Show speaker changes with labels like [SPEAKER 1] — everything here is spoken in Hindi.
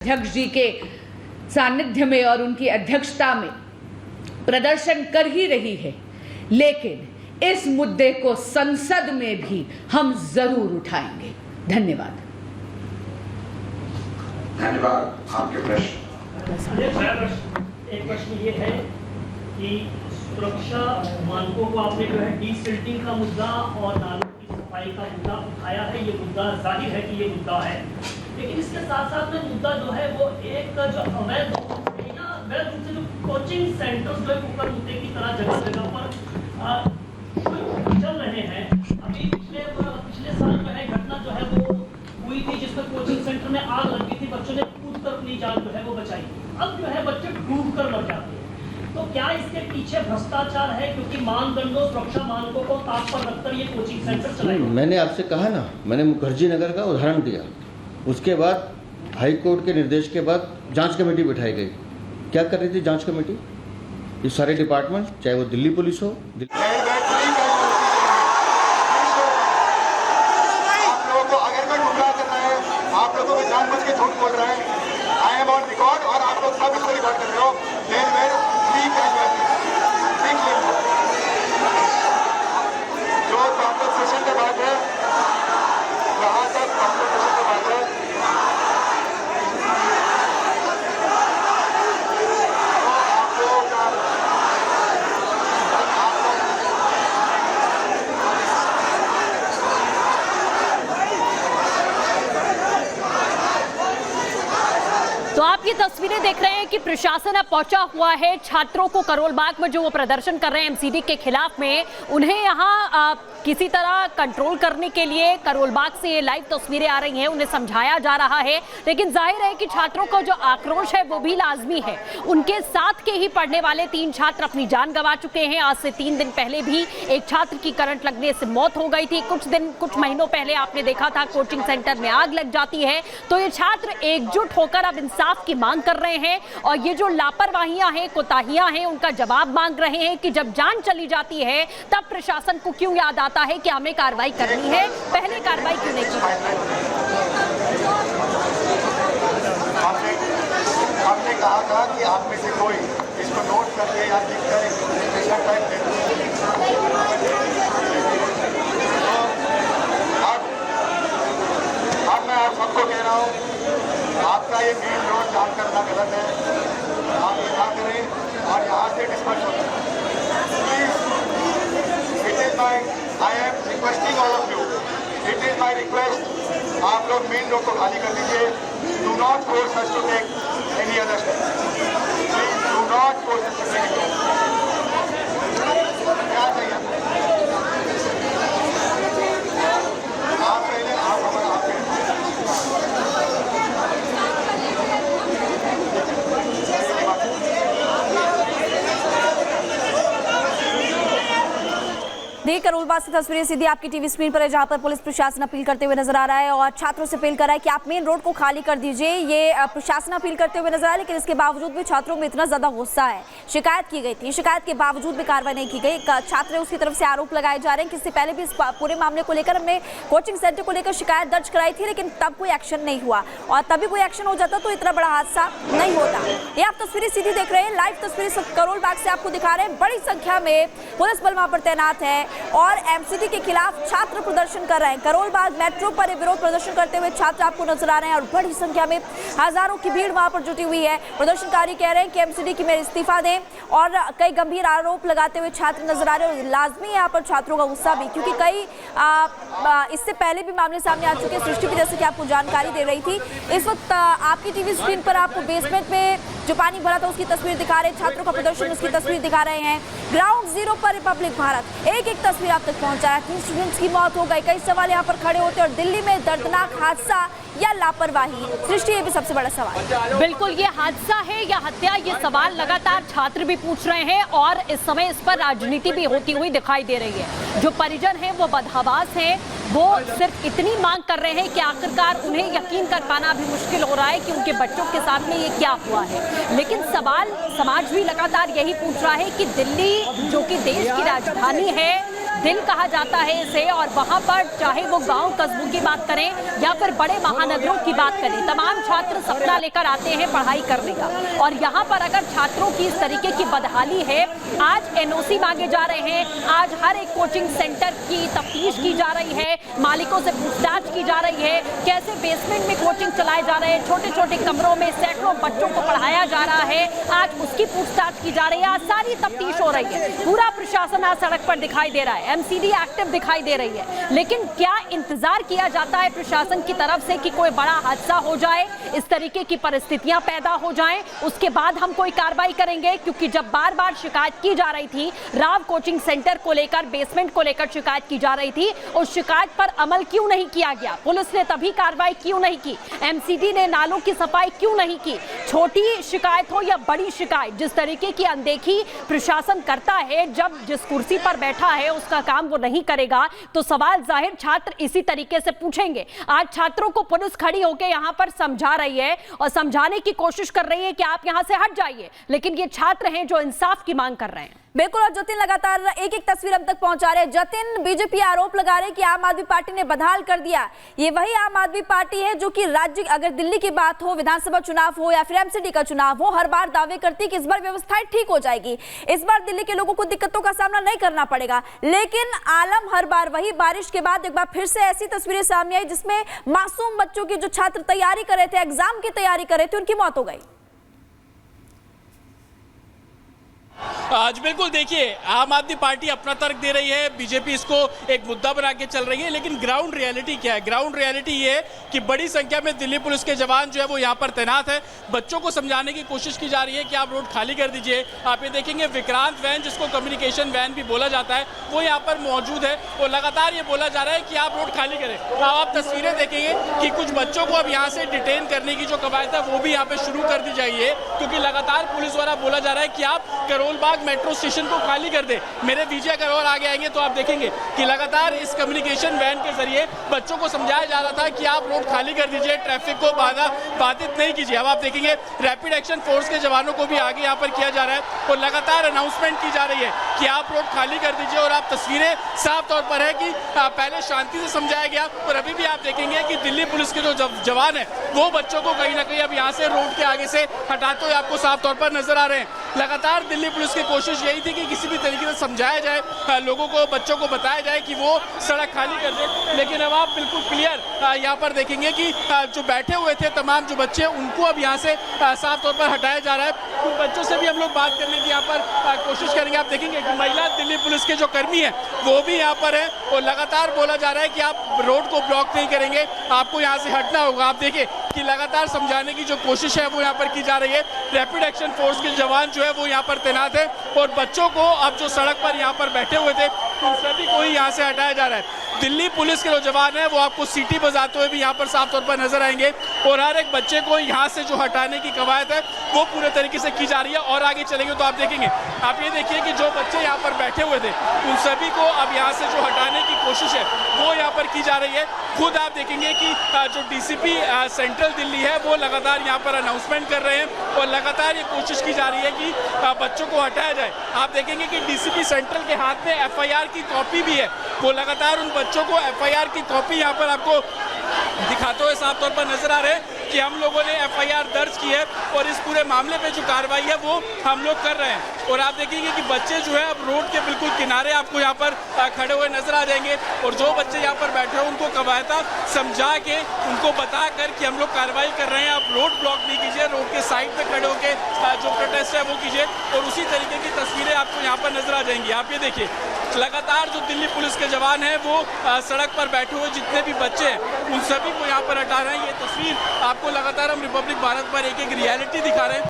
[SPEAKER 1] अध्यक्ष जी के सानिध्य में और उनकी अध्यक्षता में प्रदर्शन कर ही रही है, लेकिन इस मुद्दे को संसद में भी हम जरूर उठाएंगे। धन्यवाद।
[SPEAKER 2] धन्यवाद। आपके प्रश्न।
[SPEAKER 3] एक प्रश्न ये है कि सुरक्षा मानकों को आपने जो है डीसिल्टिंग का मुद्दा और नालों की सफाई का मुद्दा उठाया है। ये मुद्दा जाहिर है कि ये मुद्दा है, लेकिन इसके साथ साथ में मुद्दा जो है वो एक जो अवैध रूप से जो कोचिंग सेंटर्स जो है ऊपर मुद्दे की तरह जगह जगह पर चल रहे हैं। अभी पिछले साल जो है घटना जो है वो हुई थी जिसमें कोचिंग सेंटर में आग लगी थी, बच्चों ने कूद कर अपनी जान जो है वो बचाई। अब जो है बच्चे डूब कर मर जाते हैं। तो क्या इसके पीछे भ्रष्टाचार है, क्योंकि मानदंडों सुरक्षा मानकों को ताक पर रखकर ये कोचिंग सेंटर चलाए?
[SPEAKER 4] मैंने आपसे कहा ना, मैंने मुखर्जी नगर का उदाहरण दिया। उसके बाद हाई कोर्ट के निर्देश के बाद जांच कमेटी बिठाई गई। क्या कर रही थी जांच कमेटी? ये सारे डिपार्टमेंट, चाहे वो दिल्ली पुलिस हो,
[SPEAKER 2] आप लोगों को अगर मैं गुमराह कर रहा है, आप लोगों को जानबूझ के झूठ बोल रहा है। आई एम ऑन रिकॉर्ड और आप लोग सब इसको रिकॉर्ड कर रहे हो। जो कॉम्पनसेशन के बाद है, जहाँ तक कॉम्पनसेशन के बाद है,
[SPEAKER 5] तो आप ये तस्वीरें देख रहे हैं कि प्रशासन अब पहुंचा हुआ है छात्रों को करोल बाग में जो वो प्रदर्शन कर रहे हैं एमसीडी के खिलाफ में, उन्हें यहाँ किसी तरह कंट्रोल करने के लिए करोल बाग से ये लाइव तस्वीरें आ रही हैं, उन्हें समझाया जा रहा है। लेकिन जाहिर है कि छात्रों का जो आक्रोश है वो भी लाजमी है। उनके साथ के ही पढ़ने वाले 3 छात्र अपनी जान गंवा चुके हैं। आज से 3 दिन पहले भी एक छात्र की करंट लगने से मौत हो गई थी। कुछ महीनों पहले आपने देखा था कोचिंग सेंटर में आग लग जाती है। तो ये छात्र एकजुट होकर अब इंसाफ की मांग कर रहे हैं और ये जो लापरवाहियां हैं, कोताहियां हैं, उनका जवाब मांग रहे हैं कि जब जान चली जाती है तब प्रशासन को क्यों याद आता है कि हमें कार्रवाई करनी है, पहले कार्रवाई क्यों नहीं की?
[SPEAKER 2] हमने कहा था कि आप में से कोई इसको नोट करके या लिख कर अब मैं आप सबको कह रहा हूँ, आपका ये मेन रोड जाम करना गलत है। आप ये ना करें और यहाँ से डिस्पर्स हो जाए। It is my, I am requesting all of you, it is my request, आप लोग मेन रोड को खाली कर दीजिए। Do not force us to take any other step. Please do not force us to take any other step. क्या चाहिए आप पहले आप हमारे आपके
[SPEAKER 6] देखिए करोल बाग से तस्वीरें सीधी आपकी टीवी स्क्रीन पर है, जहां पर पुलिस प्रशासन अपील करते हुए नजर आ रहा है और छात्रों से अपील कर रहा है कि आप मेन रोड को खाली कर दीजिए। ये प्रशासन अपील करते हुए नजर आ रहा है, लेकिन इसके बावजूद भी छात्रों में इतना ज्यादा गुस्सा है। शिकायत की गई थी, शिकायत के बावजूद भी कार्रवाई नहीं की गई। छात्र उसकी तरफ से आरोप लगाए जा रहे हैं कि इससे पहले भी इस पूरे मामले को लेकर हमने कोचिंग सेंटर को लेकर शिकायत दर्ज कराई थी, लेकिन तब कोई एक्शन नहीं हुआ और तभी कोई एक्शन हो जाता तो इतना बड़ा हादसा नहीं होता। ये आप तस्वीरें सीधी देख रहे हैं, लाइव तस्वीरें करोल बाग से आपको दिखा रहे हैं। बड़ी संख्या में पुलिस बल वहां पर तैनात है और एमसीडी के खिलाफ छात्र प्रदर्शन कर रहे हैं। करोल बाग मेट्रो पर विरोध प्रदर्शन करते हुए छात्र आपको नजर आ रहे हैं और बड़ी संख्या में हजारों की भीड़ वहां पर जुटी हुई है। प्रदर्शनकारी कह रहे हैं कि एमसीडी की मेरे इस्तीफा दें और कई गंभीर आरोप लगाते हुए छात्र नजर आ रहे हैं। लाजमी है यहाँ पर छात्रों का गुस्सा भी, क्योंकि कई इससे पहले भी मामले सामने आ चुके हैं। सृष्टि भी जैसे कि आपको जानकारी दे रही थी, इस वक्त आपकी टीवी स्क्रीन पर आपको बेसमेंट में जो पानी भरा था उसकी तस्वीर दिखा रहे हैं, छात्रों का प्रदर्शन उसकी तस्वीर दिखा रहे हैं। ग्राउंड जीरो पर रिपब्लिक भारत एक एक तस्वीर आप तक पहुंचा है। 3 स्टूडेंट्स की मौत हो गई, कई सवाल यहाँ पर खड़े होते और दिल्ली में दर्दनाक हादसा या लापरवाही? सृष्टि, ये भी सबसे बड़ा सवाल।
[SPEAKER 5] बिल्कुल, ये हादसा है या हत्या, ये सवाल लगातार छात्र भी पूछ रहे हैं और इस समय इस पर राजनीति भी होती हुई दिखाई दे रही है। जो परिजन हैं वो बदहवास हैं, वो सिर्फ इतनी मांग कर रहे हैं कि आखिरकार उन्हें यकीन कर पाना भी मुश्किल हो रहा है कि उनके बच्चों के साथ में ये क्या हुआ है। लेकिन सवाल समाज भी लगातार यही पूछ रहा है कि दिल्ली जो कि देश की राजधानी है, दिल कहा जाता है इसे, और वहां पर चाहे वो गांव कस्बों की बात करें या फिर बड़े महानगरों की बात करें, तमाम छात्र सपना लेकर आते हैं पढ़ाई करने का। और यहाँ पर अगर छात्रों की इस तरीके की बदहाली है, आज एनओसी मांगे जा रहे हैं, आज हर एक कोचिंग सेंटर की तफ्तीश की जा रही है, मालिकों से पूछताछ की जा रही है, कैसे बेसमेंट में कोचिंग चलाए जा रहे हैं, छोटे छोटे कमरों में सैकड़ों बच्चों को पढ़ाया जा रहा है, आज उसकी पूछताछ की जा रही है, आज सारी तफ्तीश हो रही है। पूरा प्रशासन आज सड़क पर दिखाई दे रहा है, एमसीडी एक्टिव दिखाई दे रही है। लेकिन क्या इंतजार किया जाता है प्रशासन की तरफ से कि कोई बड़ा हादसा हो जाए, इस तरीके की परिस्थितियां पैदा हो जाएं, उसके बाद हम कोई कार्रवाई करेंगे? क्योंकि जब बार बार शिकायत की जा रही थी, राव कोचिंग सेंटर को लेकर, बेसमेंट को लेकर शिकायत की जा रही थी, उस शिकायत पर अमल क्यों नहीं किया गया? पुलिस ने तभी कार्रवाई क्यों नहीं की? एमसीडी ने नालों की सफाई क्यों नहीं की? छोटी शिकायत हो या बड़ी शिकायत, जिस तरीके की अनदेखी प्रशासन करता है, जब जिस कुर्सी पर बैठा है उसका काम वो नहीं करेगा, तो सवाल जाहिर छात्र इसी तरीके से पूछेंगे। आज छात्रों को पुलिस खड़ी होकर यहाँ पर समझा रही है और समझाने की कोशिश कर रही है कि आप यहाँ से हट जाइए, लेकिन ये छात्र हैं जो इंसाफ की मांग कर रहे हैं।
[SPEAKER 6] बिल्कुल, और जतिन लगातार एक एक तस्वीर अब तक पहुंचा रहे हैं। जतिन, बीजेपी आरोप लगा रहे हैं कि आम आदमी पार्टी ने बदहाल कर दिया। ये वही आम आदमी पार्टी है जो कि राज्य, अगर दिल्ली की बात हो, विधानसभा चुनाव हो या फिर एमसीडी का चुनाव हो, हर बार दावे करती है कि इस बार व्यवस्थाएं ठीक हो जाएगी, इस बार दिल्ली के लोगों को दिक्कतों का सामना नहीं करना पड़ेगा। लेकिन आलम हर बार वही, बारिश के बाद एक बार फिर से ऐसी तस्वीरें सामने आई जिसमें मासूम बच्चों की, जो छात्र तैयारी कर रहे थे, एग्जाम की तैयारी कर रहे थे, उनकी मौत हो गई।
[SPEAKER 7] आज बिल्कुल देखिए, आम आदमी पार्टी अपना तर्क दे रही है, बीजेपी इसको एक मुद्दा बना के चल रही है, लेकिन ग्राउंड रियलिटी क्या है? ग्राउंड रियलिटी ये है कि बड़ी संख्या में दिल्ली पुलिस के जवान जो है वो यहाँ पर तैनात है। बच्चों को समझाने की कोशिश की जा रही है कि आप रोड खाली कर दीजिए। आप ये देखेंगे विक्रांत वैन, जिसको कम्युनिकेशन वैन भी बोला जाता है, वो यहाँ पर मौजूद है और लगातार ये बोला जा रहा है कि आप रोड खाली करें। अब आप तस्वीरें देखेंगे कि कुछ बच्चों को अब यहाँ से डिटेन करने की जो कवायद है वो भी यहाँ पे शुरू कर दी जाइए, क्योंकि लगातार पुलिस द्वारा बोला जा रहा है कि आप करोलबाग मेट्रो स्टेशन को खाली कर दे। मेरे विजय करोल आगे आएंगे तो आप देखेंगे कि लगातार इस कम्युनिकेशन वैन के जरिए बच्चों को समझाया जा रहा था कि आप रोड खाली कर दीजिए, ट्रैफिक को बाधित नहीं कीजिए। अब आप देखेंगे रैपिड एक्शन फोर्स के जवानों को भी आगे यहाँ पर किया जा रहा है और लगातार अनाउंसमेंट की जा रही है कि आप रोड खाली कर दीजिए। और आप तस्वीरें साफ तौर पर है कि पहले शांति से समझाया गया और अभी भी आप देखेंगे कि दिल्ली पुलिस के जो जवान है वो बच्चों को कहीं ना कहीं अब यहाँ से रोड के आगे से हटाते हुए आपको साफ तौर पर नजर आ रहे हैं। लगातार दिल्ली पुलिस की कोशिश यही थी कि किसी भी तरीके से समझाया जाए, लोगों को, बच्चों को बताया जाए कि वो सड़क खाली कर दे। लेकिन अब आप बिल्कुल क्लियर यहाँ पर देखेंगे कि जो बैठे हुए थे तमाम जो बच्चे, उनको अब यहाँ से साफ तौर पर हटाया जा रहा है। उन बच्चों से भी हम लोग बात करने की यहाँ पर कोशिश करेंगे। आप देखेंगे कि महिला दिल्ली पुलिस के जो कर्मी हैं वो भी यहाँ पर है और लगातार बोला जा रहा है कि आप रोड को ब्लॉक नहीं करेंगे, आपको यहाँ से हटना होगा। आप देखिए कि लगातार समझाने की जो कोशिश है वो यहाँ पर की जा रही है। रैपिड एक्शन फोर्स के जवान जो है वो यहाँ पर तैनात है और बच्चों को अब जो सड़क पर यहाँ पर बैठे हुए थे उन सभी को ही यहाँ से हटाया जा रहा है। दिल्ली पुलिस के जो जवान है वो आपको सीटी बजाते हुए भी यहाँ पर साफ तौर पर नजर आएंगे और हर एक बच्चे को यहाँ से जो हटाने की कवायद है वो पूरे तरीके से की जा रही है। और आगे चलेंगे तो आप देखेंगे, आप ये देखिए कि जो बच्चे यहाँ पर बैठे हुए थे उन सभी को अब यहाँ से जो हटाने की कोशिश है वो यहाँ पर की जा रही है। खुद आप देखेंगे कि जो डीसीपी सेंट्रल दिल्ली है वो लगातार यहाँ पर अनाउंसमेंट कर रहे हैं और लगातार ये कोशिश की जा रही है कि बच्चों को हटाया जाए। आप देखेंगे कि डीसीपी सेंट्रल के हाथ में एफआईआर की कॉपी भी है, वो लगातार उन बच्चों को एफआईआर की कॉपी यहाँ पर आपको दिखाते हुए साफ तौर पर नजर आ रहे हैं कि हम लोगों ने एफआईआर दर्ज की है और इस पूरे मामले पे जो कार्रवाई है वो हम लोग कर रहे हैं। और आप देखेंगे कि बच्चे जो है अब रोड के बिल्कुल किनारे आपको यहाँ पर खड़े हुए नजर आ जाएंगे और जो बच्चे यहाँ पर बैठे हैं उनको कवायदा समझा के, उनको बता कर कि हम लोग कार्रवाई कर रहे हैं, आप रोड ब्लॉक नहीं कीजिए, रोड के साइड पे खड़े होकर जो प्रोटेस्ट है वो कीजिए। और उसी तरीके की तस्वीरें आपको यहाँ पर नजर आ जाएंगी। आप ये देखिए लगातार जो दिल्ली पुलिस के जवान हैं वो सड़क पर बैठे हुए जितने भी बच्चे हैं उन सभी को यहाँ पर हटा रहे हैं। ये तस्वीर आपको लगातार हम रिपब्लिक भारत पर एक एक रियलिटी दिखा रहे हैं।